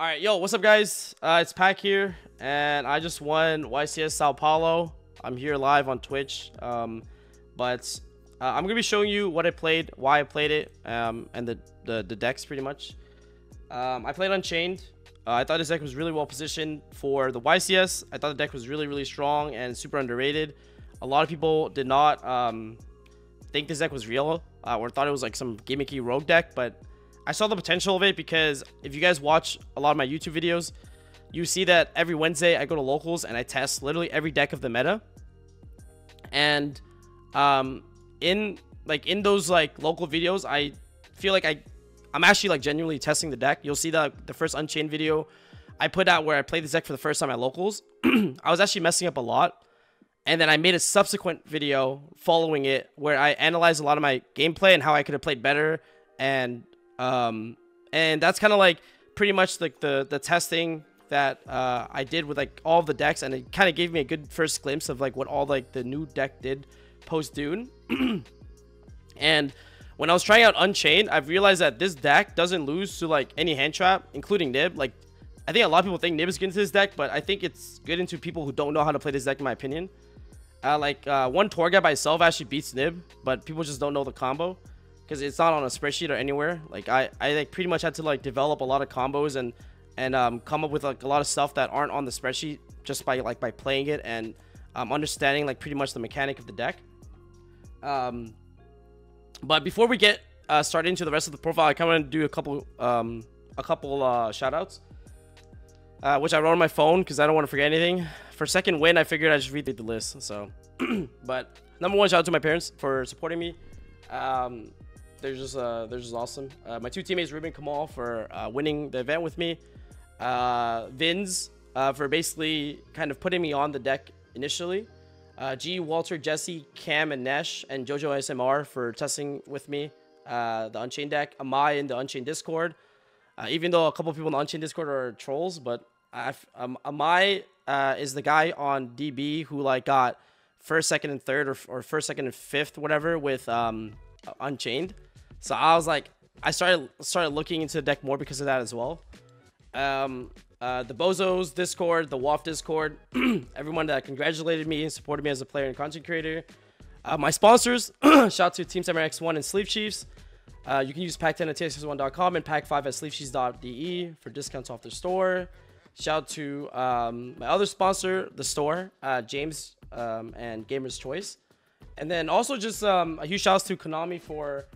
All right, yo, what's up, guys? It's Pack here, and I just won YCS Sao Paulo. I'm here live on Twitch, but I'm gonna be showing you what I played, why I played it, and the decks pretty much. I played Unchained. I thought this deck was really well positioned for the YCS. I thought the deck was really strong and super underrated. A lot of people did not think this deck was real or thought it was like some gimmicky rogue deck, but I saw the potential of it because if you guys watch a lot of my YouTube videos, you see that every Wednesday I go to locals and I test literally every deck of the meta. And in those like local videos, I feel like I'm actually like genuinely testing the deck. You'll see the first Unchained video I put out where I played this deck for the first time at locals. I was actually messing up a lot. And then I made a subsequent video following it where I analyzed a lot of my gameplay and how I could have played better. And that's kind of like pretty much like the testing that I did with like all of the decks, and it kind of gave me a good first glimpse of like what all like the new deck did post Dune. And when I was trying out Unchained, I've realized that this deck doesn't lose to like any hand trap, including Nib. Like, I think a lot of people think Nib is good into this deck, but I think it's good into people who don't know how to play this deck, in my opinion. One Torghast by itself actually beats Nib, but people just don't know the combo because it's not on a spreadsheet or anywhere. Like I like pretty much had to like develop a lot of combos and come up with like a lot of stuff that aren't on the spreadsheet just by playing it and understanding like pretty much the mechanic of the deck. But before we get started into the rest of the profile, I kind of want to do a couple shout outs, which I wrote on my phone because I don't want to forget anything. For second win, I figured I'd just read the list. So, but number one, shout out to my parents for supporting me. They're just awesome. My two teammates, Ruben, Kamal, for winning the event with me. Vins for basically kind of putting me on the deck initially. G, Walter, Jesse, Cam, and Nesh, and Jojo SMR for testing with me the Unchained deck. Amai in the Unchained Discord. Even though a couple people in the Unchained Discord are trolls, but Amai is the guy on DB who like got first, second, and third, or first, second, and fifth, whatever, with Unchained. So I was like, I started looking into the deck more because of that as well. The Bozos Discord, the WAF Discord, everyone that congratulated me and supported me as a player and content creator. My sponsors, shout out to Team Samurai X1 and Sleeve Chiefs. You can use Pack10 at TX1.com and Pack5 at sleevechiefs.de for discounts off their store. Shout out to my other sponsor, the store, James and Gamer's Choice. And then also just a huge shout out to Konami for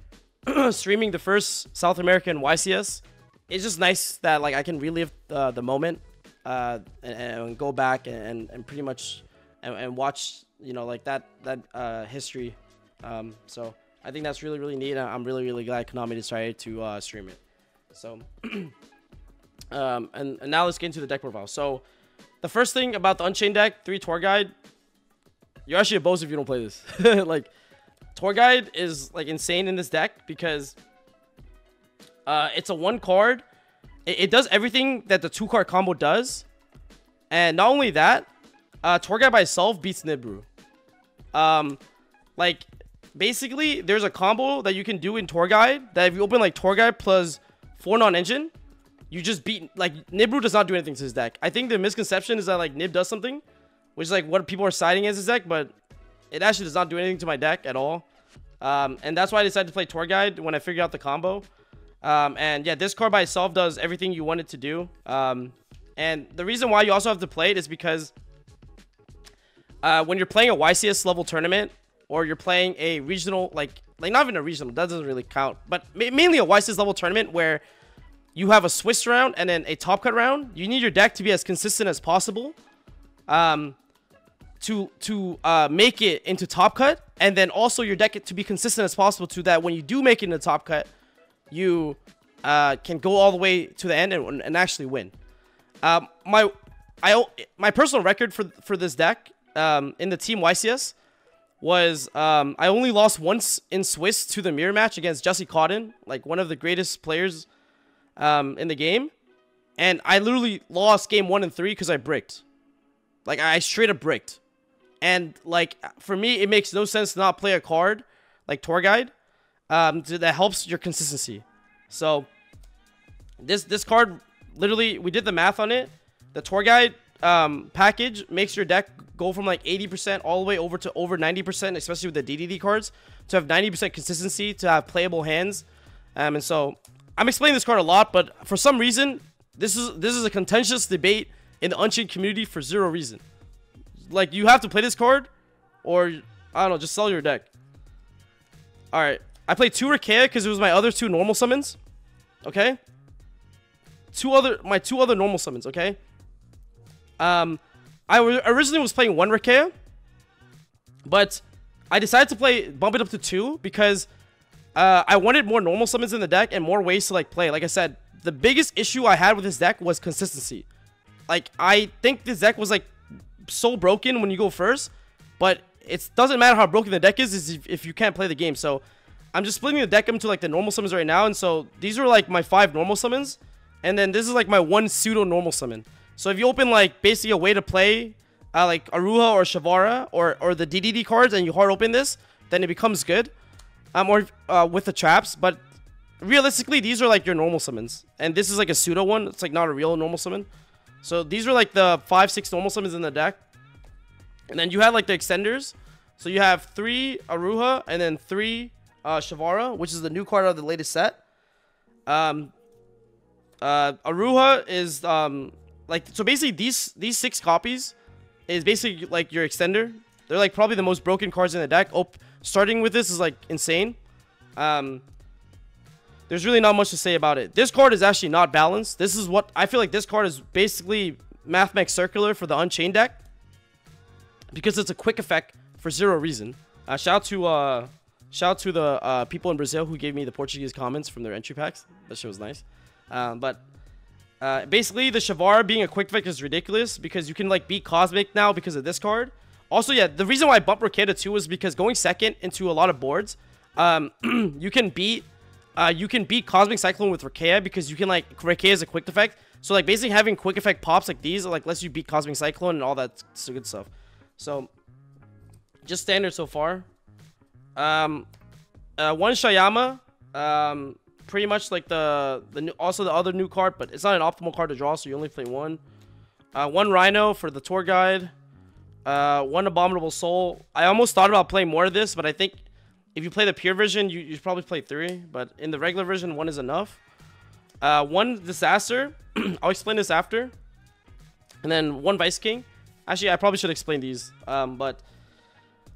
streaming the first South American YCS. It's just nice that like I can relive the moment and go back and pretty much and watch, you know, like that history. So I think that's really neat. I'm really glad Konami decided to stream it. So and now let's get into the deck profile. So the first thing about the Unchained deck, 3 Tour Guide. You're actually a boss if you don't play this. Like, Tour Guide is like insane in this deck because it's a 1 card. It does everything that the 2 card combo does, and not only that, Tour Guide by itself beats Nibru. Like, basically, there's a combo that you can do in Tour Guide that if you open like Tour Guide plus 4 non-engine, you just beat, like, Nibru does not do anything to his deck. I think the misconception is that like Nib does something, which is like what people are citing as his deck, but it actually does not do anything to my deck at all. And that's why I decided to play Tour Guide when I figured out the combo. And yeah, this card by itself does everything you want it to do. And the reason why you also have to play it is because when you're playing a YCS level tournament, or you're playing a regional, like not even a regional, that doesn't really count, but mainly a YCS level tournament where you have a Swiss round and then a top cut round, you need your deck to be as consistent as possible. To make it into top cut, and then also your deck to be consistent as possible to that when you do make it into top cut, you can go all the way to the end and actually win. My personal record for this deck in the Team YCS was I only lost once in Swiss to the mirror match against Jesse Cotton, like one of the greatest players in the game, and I literally lost game 1 and 3 because I bricked. Like, I straight up bricked. And, like, for me, it makes no sense to not play a card like Tour Guide that helps your consistency. So, this card literally, we did the math on it. The tour guide package makes your deck go from like 80% all the way over to over 90%, especially with the DDD cards, to have 90% consistency, to have playable hands. And so I'm explaining this card a lot, but for some reason, this is a contentious debate in the Unchained community for zero reason. Like, you have to play this card, or I don't know, just sell your deck. All right, I played 2 Rakea because it was my other 2 normal summons. Okay, my two other normal summons. Okay. I originally was playing 1 Rakea, but I decided to bump it up to 2 because I wanted more normal summons in the deck and more ways to like play. Like I said, the biggest issue I had with this deck was consistency. Like, I think this deck was like so broken when you go first, but it doesn't matter how broken the deck is if you can't play the game. So I'm just splitting the deck into like the normal summons right now, and so these are like my 5 normal summons, and then this is like my 1 pseudo normal summon. So if you open like basically a way to play like Aruha or Shavara or the DDD cards, and you hard open this, then it becomes good. Or with the traps, but realistically these are like your normal summons, and this is like a pseudo one. It's like not a real normal summon. So these are like the 5-6 normal summons in the deck, and then you have like the extenders. So you have 3 Aruha and then 3 Shavara, which is the new card of the latest set. Aruha is like, so basically these 6 copies is basically like your extender. They're like probably the most broken cards in the deck. Starting with this is like insane. There's really not much to say about it. This card is actually not balanced. This is what I feel like. This card is basically Mathmech Circular for the Unchained deck, because it's a quick effect for zero reason. Shout out to the people in Brazil who gave me the Portuguese comments from their entry packs. That shit was nice. Basically, the Shavara being a quick effect is ridiculous because you can like beat Cosmic now because of this card. Also, yeah, the reason why I bumped Rakea to 2 is because going second into a lot of boards, you can beat Cosmic Cyclone with Rakea, because you can like, Rakea is a quick effect. So like basically having quick effect pops like these like lets you beat Cosmic Cyclone and all that good stuff. So just standard so far. 1 Shayama, pretty much like also the other new card, but it's not an optimal card to draw, so you only play 1. 1 Rhino for the tour guide. 1 Abominable Soul. I almost thought about playing more of this, but I think if you play the pure version, you should probably play 3. But in the regular version, 1 is enough. 1 Disaster. I'll explain this after. And then 1 Vice King. Actually, I probably should explain these.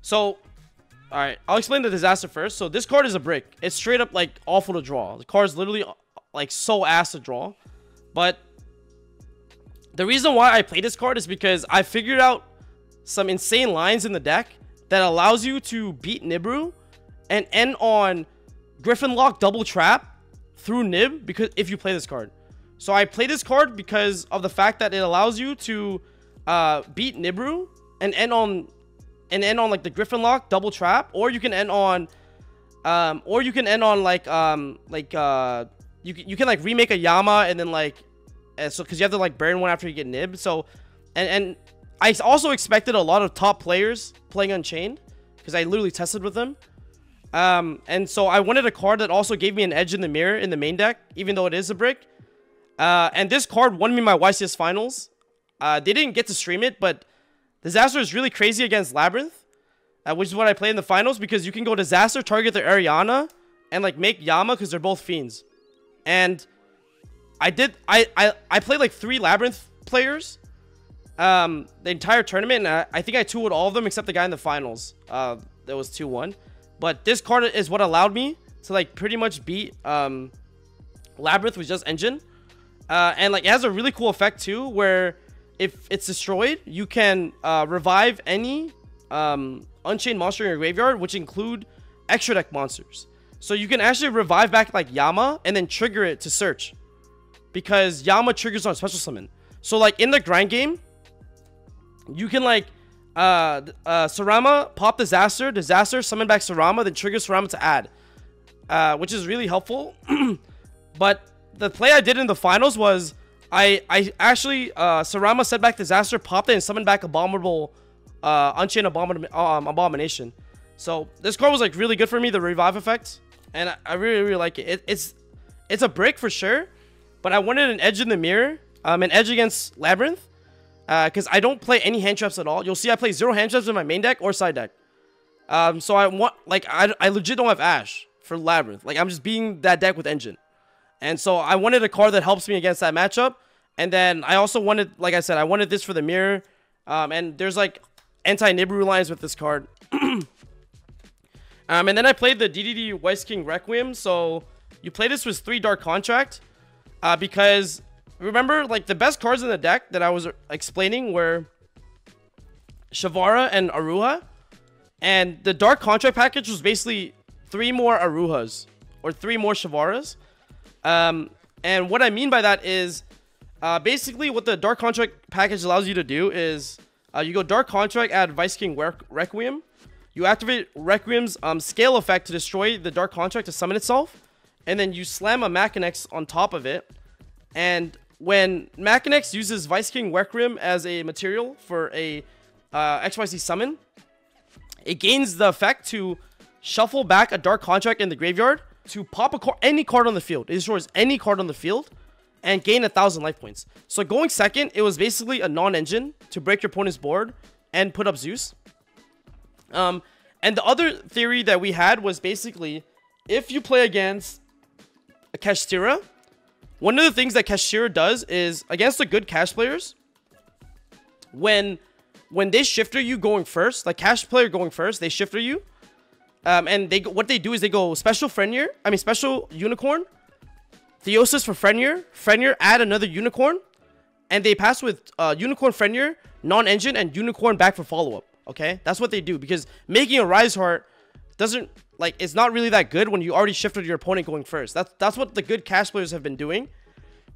So, alright. I'll explain the Disaster first. So, this card is a brick. It's straight up, like, awful to draw. The card is literally, like, so ass to draw. But the reason why I play this card is because I figured out some insane lines in the deck that allows you to beat Nibru and end on Gryphonlock double trap through Nib, because if you play this card. So I play this card because of the fact that it allows you to beat Nibru and end on like the Gryphonlock double trap, or you can end on you can like remake a Yama and then like so because you have to like burn one after you get Nib. So and I also expected a lot of top players playing Unchained because I literally tested with them. And so I wanted a card that also gave me an edge in the mirror in the main deck, even though it is a brick. And this card won me my YCS finals. They didn't get to stream it, but Disaster is really crazy against Labyrinth, which is what I play in the finals, because you can go Disaster, target the Ariana, and like make Yama because they're both fiends. And I played like 3 Labyrinth players the entire tournament, and I think I 2-would all of them except the guy in the finals. That was 2-1. But this card is what allowed me to like pretty much beat Labyrinth with just Engine. And like it has a really cool effect too, where if it's destroyed, you can revive any Unchained monster in your graveyard, which include extra deck monsters. So you can actually revive back like Yama and then trigger it to search, because Yama triggers on special summon. So like in the grind game, you can like Sarama, pop Disaster, summon back Sarama, then trigger Sarama to add, which is really helpful. But the play I did in the finals was I actually Sarama set back Disaster, popped it, and summoned back Abominable Unchained Abomination. So this card was like really good for me, the revive effect, and I really like it. It's a brick for sure, but I wanted an edge in the mirror, an edge against Labyrinth, because I don't play any hand traps at all. You'll see I play 0 hand traps in my main deck or side deck. So I want, like, I legit don't have Ash for Labyrinth. Like, I'm just being that deck with Engine. And so I wanted a card that helps me against that matchup. And then I also wanted, like I said, I wanted this for the mirror. And there's like anti-Nibiru lines with this card. And then I played the DDD Weiss King Requiem. So you play this with 3 Dark Contract. Because remember, like, the best cards in the deck that I was explaining were Shavara and Aruha. And the Dark Contract package was basically 3 more Aruhas or 3 more Shavaras. And what I mean by that is basically what the Dark Contract package allows you to do is you go Dark Contract, add Weiss King Requiem. You activate Requiem's scale effect to destroy the Dark Contract to summon itself. And then you slam a Machinex on top of it. And when Machinex uses Weiss King Requiem as a material for a XYZ summon, it gains the effect to shuffle back a Dark Contract in the graveyard to pop any card on the field. It destroys any card on the field and gain 1,000 life points. So going second, it was basically a non-engine to break your opponent's board and put up Zeus. And the other theory that we had was basically if you play against a Kashtira, one of the things that Kashtira does is against the good Cash players, when they shifter you going first, like Cash player going first, they shifter you. And what they do is they go special Unicorn, Theosis for Frenir, add another Unicorn, and they pass with Unicorn Frenir, non-engine, and Unicorn back for follow-up. Okay, that's what they do, because making a Rise Heart doesn't, like, it's not really that good when you already shifted your opponent going first. That's what the good Cash players have been doing.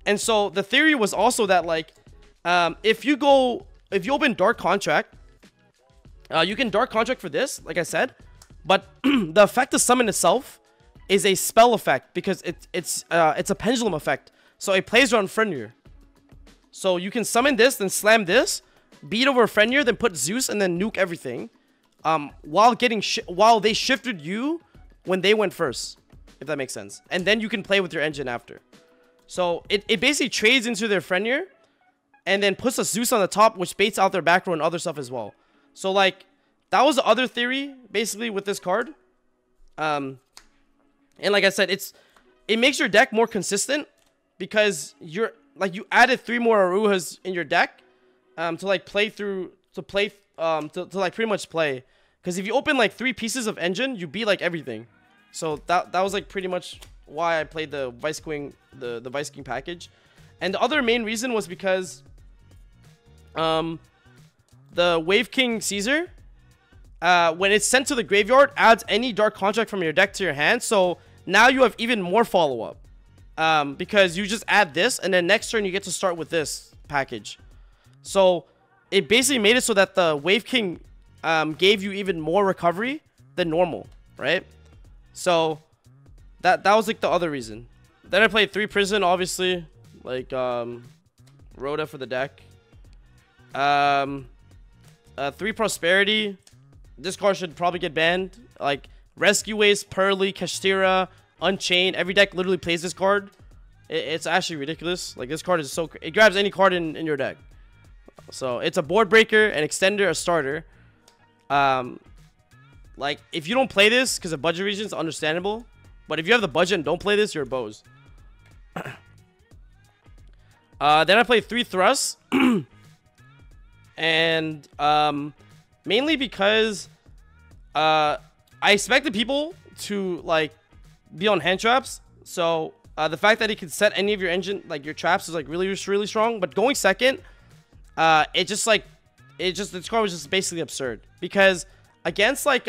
And so the theory was also that, like, if you open Dark Contract, you can Dark Contract for this, like I said. But the effect of summon itself is a spell effect because it's a pendulum effect. So it plays around Frenir. So you can summon this, then slam this, beat over Frenir, then put Zeus, and then nuke everything. While they shifted you when they went first, if that makes sense. And then you can play with your engine after. So it basically trades into their Frenir, and then puts a Zeus on the top, which baits out their back row and other stuff as well. So, like, that was the other theory, basically, with this card. And like I said, it makes your deck more consistent because you added 3 more Aruhas in your deck to like pretty much play. Because if you open like 3 pieces of engine, you beat like everything. So that was like pretty much why I played the Weiss King, the Weiss King package. And the other main reason was because the Wave King Caesar, when it's sent to the graveyard, adds any Dark Contract from your deck to your hand. So now you have even more follow-up. Because you just add this, and then next turn you get to start with this package. So it basically made it so that the Wave King gave you even more recovery than normal, right? So that was like the other reason. Then I played 3 Prison, obviously, like Rhoda for the deck. 3 Prosperity. This card should probably get banned. Like Rescue Waste, Pearly, Kashtira, Unchained. Every deck literally plays this card. It's actually ridiculous. Like, this card is so... It grabs any card in your deck. So, it's a board breaker, an extender, a starter. Like, if you don't play this because of budget reasons, understandable. But if you have the budget and don't play this, you're Bose. Then I played 3 Thrusts. And, mainly because I expected people to, like, be on hand traps. So the fact that he can set any of your engine, like your traps, is like really strong. But going second, this card was just basically absurd, because against like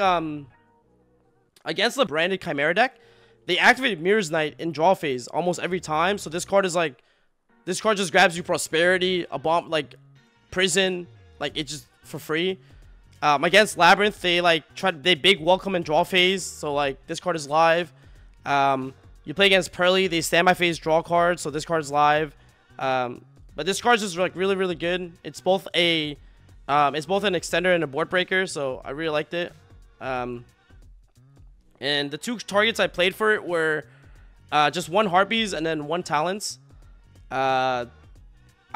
against the branded Chimera deck, they activate Mirror's Knight in draw phase almost every time. So this card just grabs you Prosperity, a bomb, like Prison, like it just for free. Against Labyrinth, they big welcome and draw phase, so like this card is live. You play against Pearly, they standby phase draw cards, so this card is live. But this card is just like really good. It's both an extender and a board breaker, so I really liked it. And the 2 targets I played for it were just 1 Harpies and then 1 Talents. I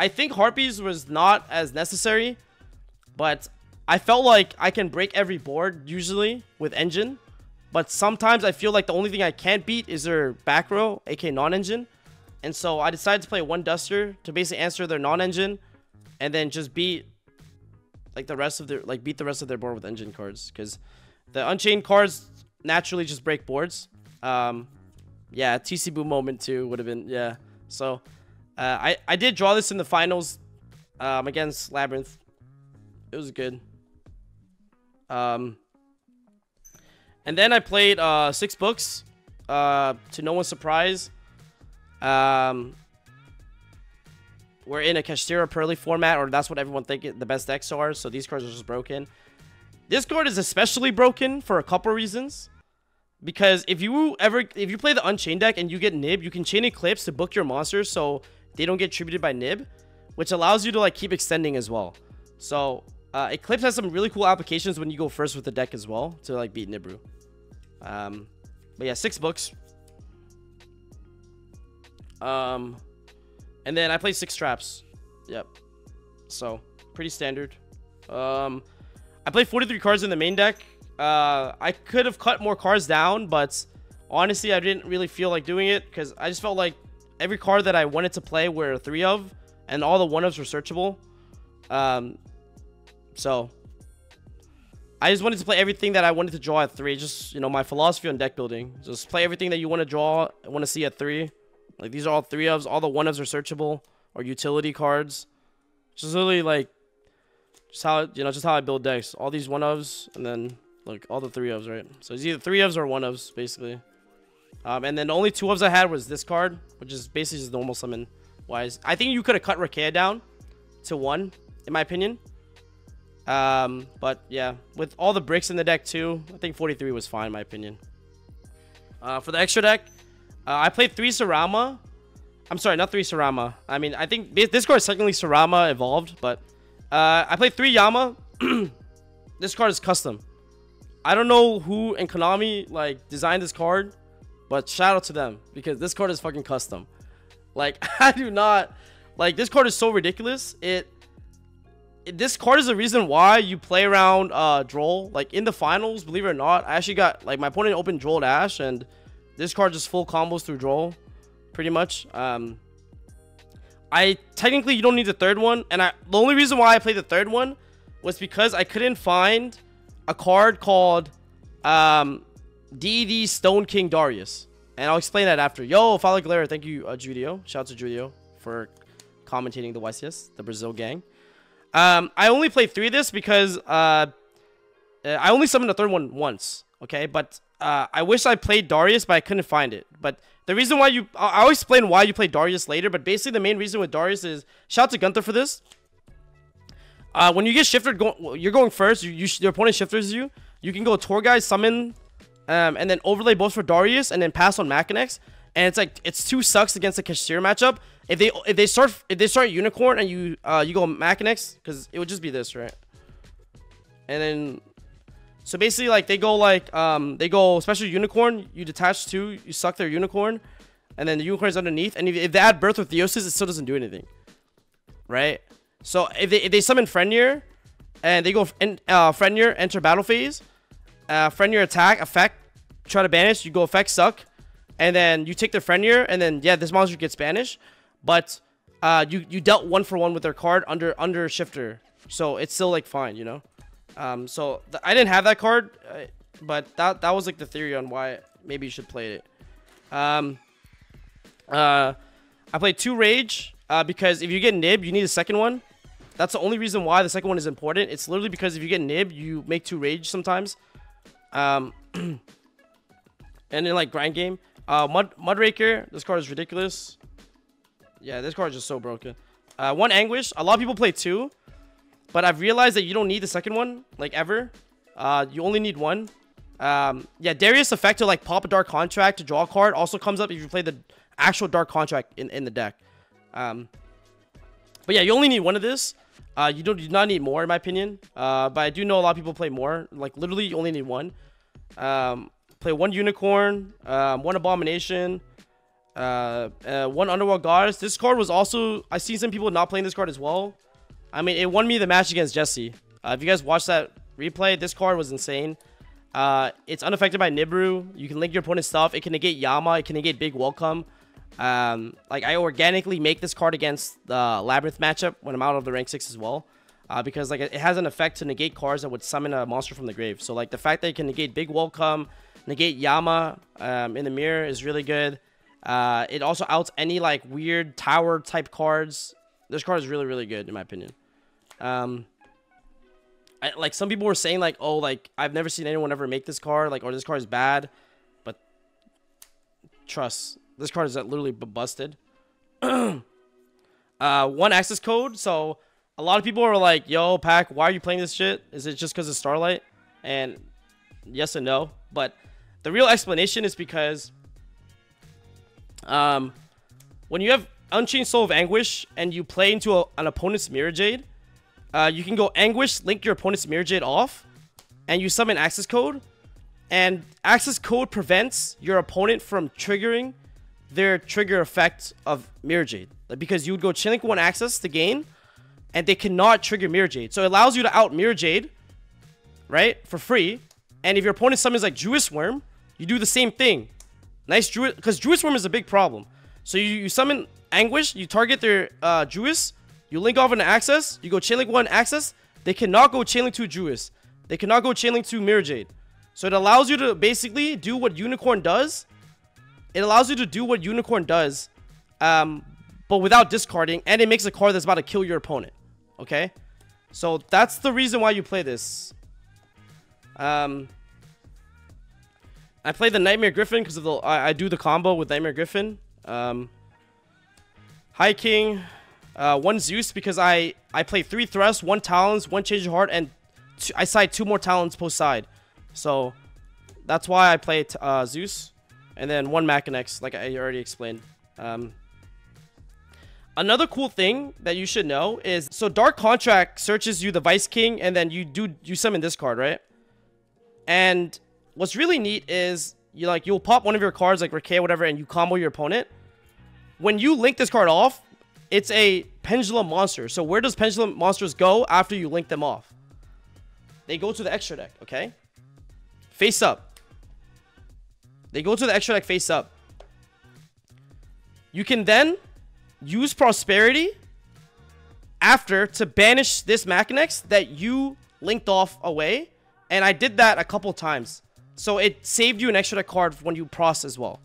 think Harpies was not as necessary, but I felt like I can break every board usually with Engine. But sometimes I feel like the only thing I can't beat is their back row, aka non-engine. And so I decided to play one Duster to basically answer their non-engine, and then just beat like the rest of their beat the rest of their board with engine cards, because the Unchained cards naturally just break boards. Yeah, TC Boo moment too would have been, yeah. So I did draw this in the finals against Labyrinth. It was good. And then I played 6 books to no one's surprise. We're in a Kashtira Pearly format, or that's what everyone thinks the best decks are, so these cards are just broken. This card is especially broken for a couple reasons. Because if you play the Unchained deck and you get Nib, you can chain Eclipse to book your monsters so they don't get tributed by Nib, which allows you to like keep extending as well. So Eclipse has some really cool applications when you go first with the deck as well to like beat Nibru. But yeah, 6 books. And then I played 6 traps. Yep. So pretty standard. I played 43 cards in the main deck. I could have cut more cards down, but honestly, I didn't really feel like doing it because I just felt like every card that I wanted to play were 3 of, and all the 1-ofs were searchable. So I just wanted to play everything that I wanted to draw at 3. Just, you know, my philosophy on deck building. Just play everything that you want to draw, want to see at 3. Like, these are all 3-ofs. All the 1-ofs are searchable or utility cards. Just literally like just how, you know, just how I build decks. All these 1-ofs and then like all the 3-ofs, right? So it's either 3-ofs or 1-ofs basically. And then the only 2-ofs I had was this card, which is basically just normal summon wise. I think you could have cut Rakea down to 1, in my opinion. But yeah, with all the bricks in the deck too, I think 43 was fine in my opinion. For the extra deck, I played 3 Sarama. I'm sorry, not 3 Sarama. I mean, I think this card is technically Sarama evolved, but I played 3 Yama. This card is custom. I don't know who in Konami like designed this card, but shout out to them because this card is fucking custom. Like, I do not like, this card is so ridiculous. This card is the reason why you play around Droll. Like in the finals, believe it or not, I actually got like my opponent opened Droll Dash, and this card just full combos through Droll, pretty much. I technically, you don't need the 3rd one, and the only reason why I played the 3rd one was because I couldn't find a card called DD Stone King Darius, and I'll explain that after. Yo, Fala Galera, thank you, Judio. Shout out to Judio for commentating the YCS, the Brazil gang. I only played 3 of this because I only summoned the 3rd one once, okay? But I wish I played Darius, but I couldn't find it. But the reason why I'll explain why you play Darius later, but basically the main reason with Darius is, shout out to Gunther for this. When you get shifted, you're going first, your opponent shifters you can go Torgai, summon, and then overlay both for Darius, and then pass on Machinex. And it's like, it's 2 sucks against the Kashtira matchup. If they start Unicorn and you go Machinex, because it would just be this, right? And then, so basically like they go special Unicorn, you detach 2, you suck their Unicorn, and then the Unicorn is underneath. And if they add Birth with Theosis, it still doesn't do anything, right? So if they summon Fenrir, and they go Fenrir, enter battle phase, Fenrir attack, effect, try to banish, you go effect, suck, and then you take their Fenrir, and then yeah, this monster gets banished, but you dealt 1-for-1 with their card under shifter, so it's still like fine, you know. So I didn't have that card, but that was like the theory on why maybe you should play it. I played 2 Rage because if you get Nib, you need a 2nd one. That's the only reason why the 2nd one is important. It's literally because if you get Nib, you make 2 Rage sometimes. And then like grind game, Mudraker, this card is ridiculous. Yeah, this card is just so broken. 1 Anguish. A lot of people play 2, but I've realized that you don't need the 2nd one, like ever. You only need 1. Yeah, Darius effect to like pop a Dark Contract to draw a card also comes up if you play the actual Dark Contract in the deck. But yeah, you only need 1 of this. You do not need more in my opinion. But I do know a lot of people play more. Like literally, you only need 1. Play 1 Unicorn, 1 Abomination, One Underworld Goddess. This card was also, I see some people not playing this card as well. I mean, it won me the match against Jesse. If you guys watched that replay, this card was insane. It's unaffected by Nibiru. You can link your opponent's stuff. It can negate Yama. It can negate Big Welcome. Like, I organically make this card against the Labyrinth matchup when I'm out of the rank 6 as well. Because, like, it has an effect to negate cards that would summon a monster from the grave. So, like, the fact that it can negate Big Welcome, negate Yama in the mirror is really good. It also outs any, like, weird tower type cards. This card is really, really good, in my opinion. Like, some people were saying, like, oh, like, I've never seen anyone ever make this card, like, or this card is bad. But trust, this card is literally busted. One access code. So a lot of people are like, yo, Pack, why are you playing this shit? Is it just because of Starlight? And yes and no. But the real explanation is because when you have Unchained Soul of Anguish and you play into an opponent's Mirror Jade, you can go Anguish, link your opponent's Mirror Jade off, and you summon access code. And access code prevents your opponent from triggering their trigger effect of Mirror Jade. Because you would go Chainlink 1 access to gain, and they cannot trigger Mirror Jade. So it allows you to out Mirror Jade, right, for free. And if your opponent summons like Jewess Worm, you do the same thing. Nice Jewess, because Jewess Worm is a big problem. So you summon Anguish, you target their Jewess, you link off into access, you go Chainlink 1 access, they cannot go Chainlink 2 Jewess. They cannot go Chainlink 2 Mirror Jade. So it allows you to basically do what Unicorn does. It allows you to do what Unicorn does, but without discarding, and it makes a card that's about to kill your opponent. Okay? So that's the reason why you play this. I play the Nightmare Griffin because of the I do the combo with Nightmare Griffin. High King, 1 Zeus because I play 3 Thrusts, 1 Talons, 1 Change of Heart, and I side 2 more Talons post side. So that's why I play Zeus, and then 1 Machinex, like I already explained. Another cool thing that you should know is, so Dark Contract searches you the Vice King, and then you summon this card, right? And what's really neat is you'll pop one of your cards like Ricay or whatever, and you combo your opponent. When you link this card off, it's a Pendulum monster. So where does Pendulum monsters go after you link them off? They go to the extra deck, okay? Face up. They go to the extra deck face up. You can then use Prosperity after to banish this Machinex that you linked off away. And I did that a couple times. So it saved you an extra deck card when you pros as well.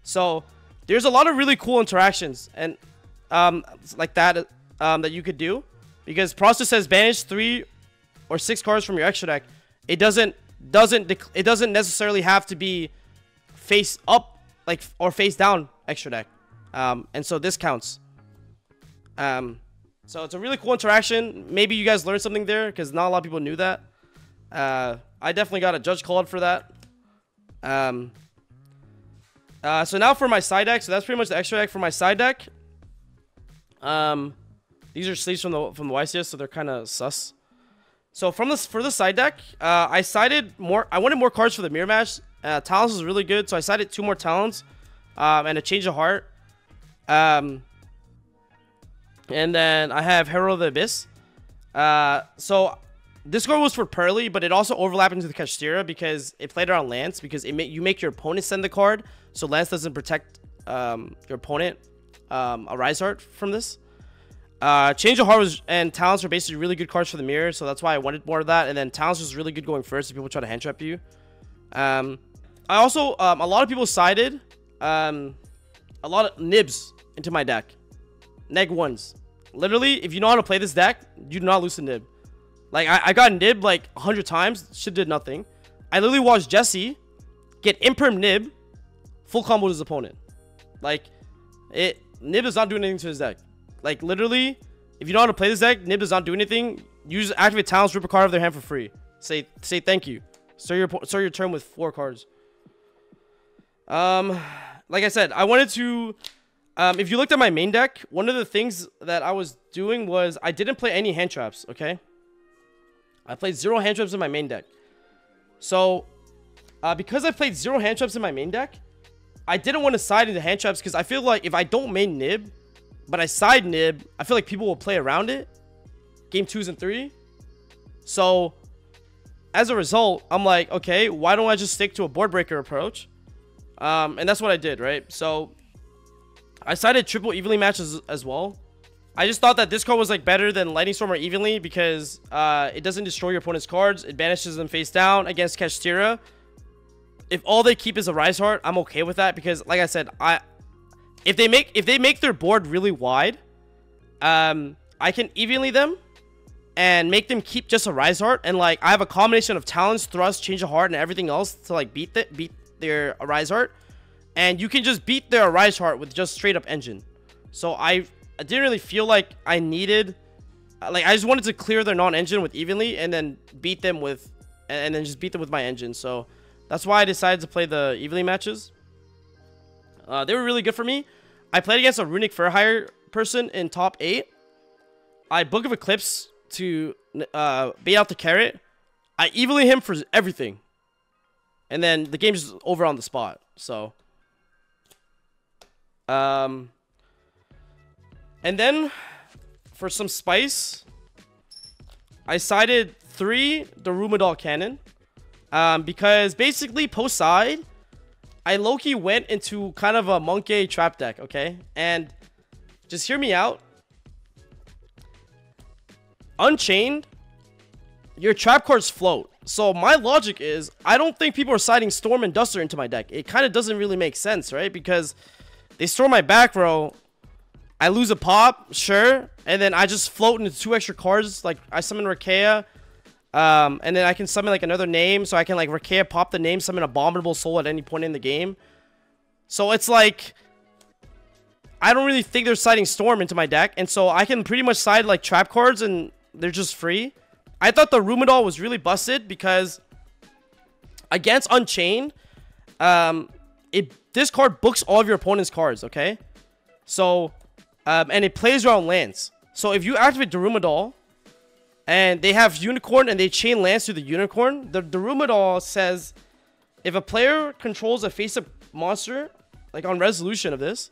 So there's a lot of really cool interactions and like that that you could do, because pros just says banish 3 or 6 cards from your extra deck. It doesn't necessarily have to be face up or face down extra deck. And so this counts. So it's a really cool interaction. Maybe you guys learned something there, because not a lot of people knew that. I definitely got a judge called for that. So now for my side deck. So that's pretty much the extra deck for my side deck. These are sleeves from the YCS, so they're kind of sus. So for the side deck, I sided more. I wanted more cards for the mirror match. Talons was really good, so I sided 2 more Talons, and a Change of Heart. And then I have Herald of the Abyss. So this card was for Pearly, but it also overlapped into the Kashtira because it played around Lance, because you make your opponent send the card, so Lance doesn't protect your opponent, a Rise Heart, from this. Change of Heart and Talons are basically really good cards for the mirror, so that's why I wanted more of that. And then Talons was really good going first if people try to hand trap you. I also, a lot of people sided a lot of Nibs into my deck. Neg 1s. Literally, if you know how to play this deck, you do not lose to Nib. Like, I got Nib like 100 times. Shit did nothing. I literally watched Jesse get Imperm Nib, full combo his opponent. Like, Nib does not do anything to his deck. Like, literally, if you know how to play this deck, Nib does not do anything. Use activate Talents, rip a card of their hand for free. Say thank you. Start your turn with 4 cards. Like I said, I wanted to... if you looked at my main deck, one of the things that I was doing was I didn't play any hand traps, okay? I played 0 hand traps in my main deck. So, because I played 0 hand traps in my main deck, I didn't want to side into hand traps because I feel like if I don't main Nib, but I side Nib, I feel like people will play around it. Game 2s and 3. So, as a result, I'm like, okay, why don't I just stick to a board breaker approach? And that's what I did, right? So, I sided triple evenly matches as well. I just thought that this card was like better than Lightning Storm or evenly because it doesn't destroy your opponent's cards. It banishes them face down against Kashtira. If all they keep is a Rise Heart, I'm okay with that because, like I said, if they make their board really wide, I can evenly them and make them keep just a Rise Heart, and like I have a combination of Talons, Thrust, Change of Heart, and everything else to like beat their Rise Heart, and you can just beat their Rise Heart with just straight up engine. So I didn't really feel like I needed, like I just wanted to clear their non-engine with evenly and then beat them with, and then just beat them with my engine. So that's why I decided to play the evenly matches. They were really good for me. I played against a Runic Furhire person in top 8. I Book of Eclipse to bait out the carrot. I evenly him for everything. And then the game's just over on the spot. So. And then, for some spice, I sided 3 Darumidal Cannon. Because basically, post-side, I low-key went into kind of a Monkey trap deck, okay? And just hear me out. Unchained, your trap cards float. So my logic is, I don't think people are siding Storm and Duster into my deck. It kind of doesn't really make sense, right? Because they store my back row, I lose a pop, sure, and then I just float into 2 extra cards. Like I summon Rakea, and then I can summon like another name, so I can like Rakea pop the name, summon Abominable Soul at any point in the game. So it's like, I don't really think they're siding Storm into my deck, and so I can pretty much side like trap cards and they're just free. I thought the Rumidal was really busted because against Unchained, this card books all of your opponent's cards, okay? So, and it plays around lands. So if you activate Darumidal and they have Unicorn and they chain lands to the Unicorn, the Darumidal says if a player controls a face-up monster, like on resolution of this,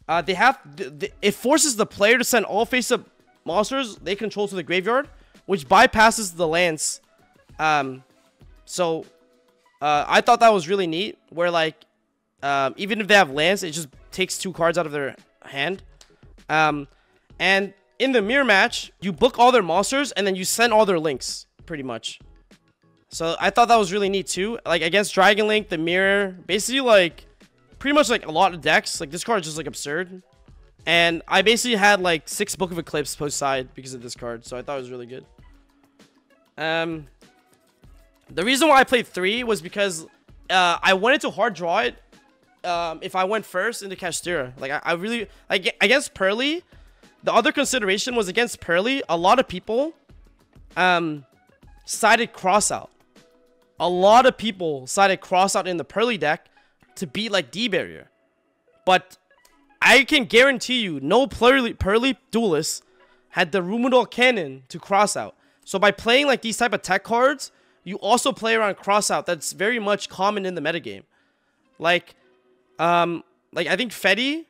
it forces the player to send all face-up monsters they control to the graveyard, which bypasses the lands. So I thought that was really neat, where like even if they have lands, it just takes 2 cards out of their hand. And in the mirror match, you book all their monsters and then you send all their links, pretty much. So I thought that was really neat too. Like against Dragon Link, the mirror, basically like pretty much like a lot of decks, like this card is just like absurd. And I basically had like 6 Book of Eclipse post side because of this card, so I thought it was really good. The reason why I played 3 was because I wanted to hard draw it if I went first into Kashtira. Like I really, like against Pearly, the other consideration was against Pearly, a lot of people sided Crossout. A lot of people sided Crossout in the Pearly deck to beat like D-Barrier. But I can guarantee you, no Pearly duelist had the Rumidal Cannon to Crossout. So by playing like these type of tech cards, you also play around Crossout. That's very much common in the metagame. Like I think Fetty,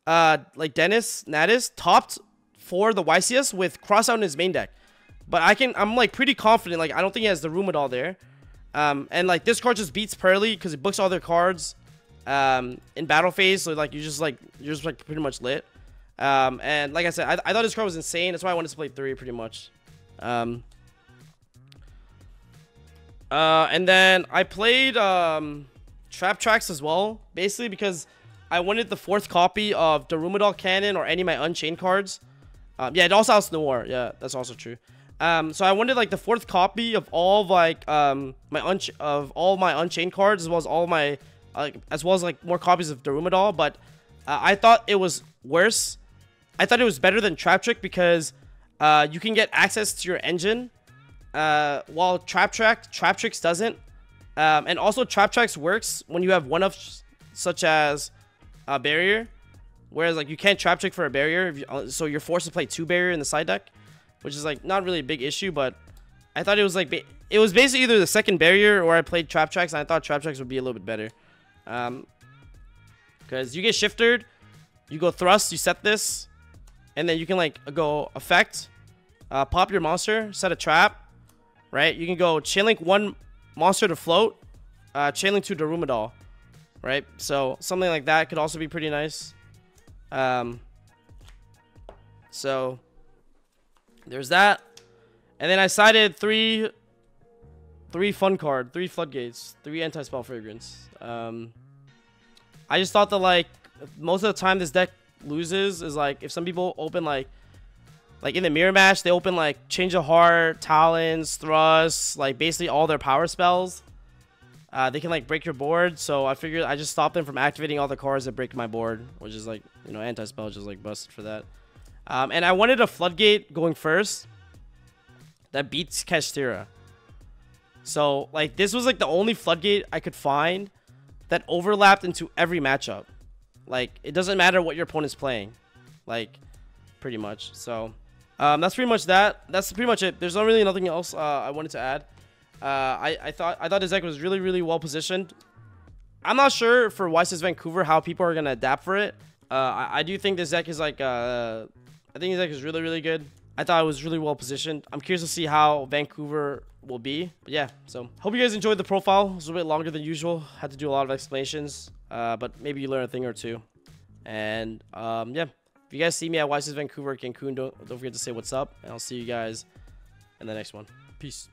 like Dennis Natis topped for the YCS with Crossout in his main deck. But I'm like pretty confident. Like I don't think he has the Rumidal there. And like this card just beats Pearly because it books all their cards in battle phase. So like you're just like pretty much lit. And like I said, I thought this card was insane. That's why I wanted to play 3 pretty much. And then I played Trap Tracks as well, basically because I wanted the 4th copy of Darumidal Cannon or any of my Unchained cards. Yeah, it also has Noir. Yeah, that's also true. So I wanted like the 4th copy of all of, like my Unchained cards, as well as all my like more copies of Darumidal. But I thought it was worse. I thought it was better than Trap Trick because you can get access to your engine, while Trap Tricks doesn't. And also Trap Tracks works when you have one-offs such as a barrier, whereas like you can't Trap Trick for a barrier, so you're forced to play 2 barrier in the side deck, which is like not really a big issue. But I thought it was like it was basically either the second barrier or I played Trap Tracks, and I thought Trap Tracks would be a little bit better. Because you get shifted, you go thrust, you set this, and then you can like go effect, pop your monster, set a trap, right? You can go chain link one monster to float, chain link 2 Darumidal, right? So something like that could also be pretty nice. So there's that. And then I sided three fun card, 3 floodgates, 3 anti-spell fragrance. I just thought that like most of the time this deck loses is like if some people open like in the mirror match, they open like Change of Heart, Talons, Thrust, like basically all their power spells. They can like break your board, so I figured I just stopped them from activating all the cards that break my board, which is like, you know, anti-spell just like busted for that. And I wanted a floodgate going first that beats Kashtira. So like this was like the only floodgate I could find that overlapped into every matchup. Like it doesn't matter what your opponent's playing, like pretty much. So that's pretty much that. That's pretty much it. There's not really nothing else I wanted to add. I thought this deck was really well positioned. I'm not sure for YCS Vancouver how people are gonna adapt for it. I do think this deck is like I think this deck is really good. I thought it was really well positioned. I'm curious to see how Vancouver will be. But yeah, so hope you guys enjoyed the profile. It was a bit longer than usual. Had to do a lot of explanations, but maybe you learn a thing or two. And yeah, if you guys see me at YCS Vancouver Cancun, don't forget to say what's up, and I'll see you guys in the next one. Peace.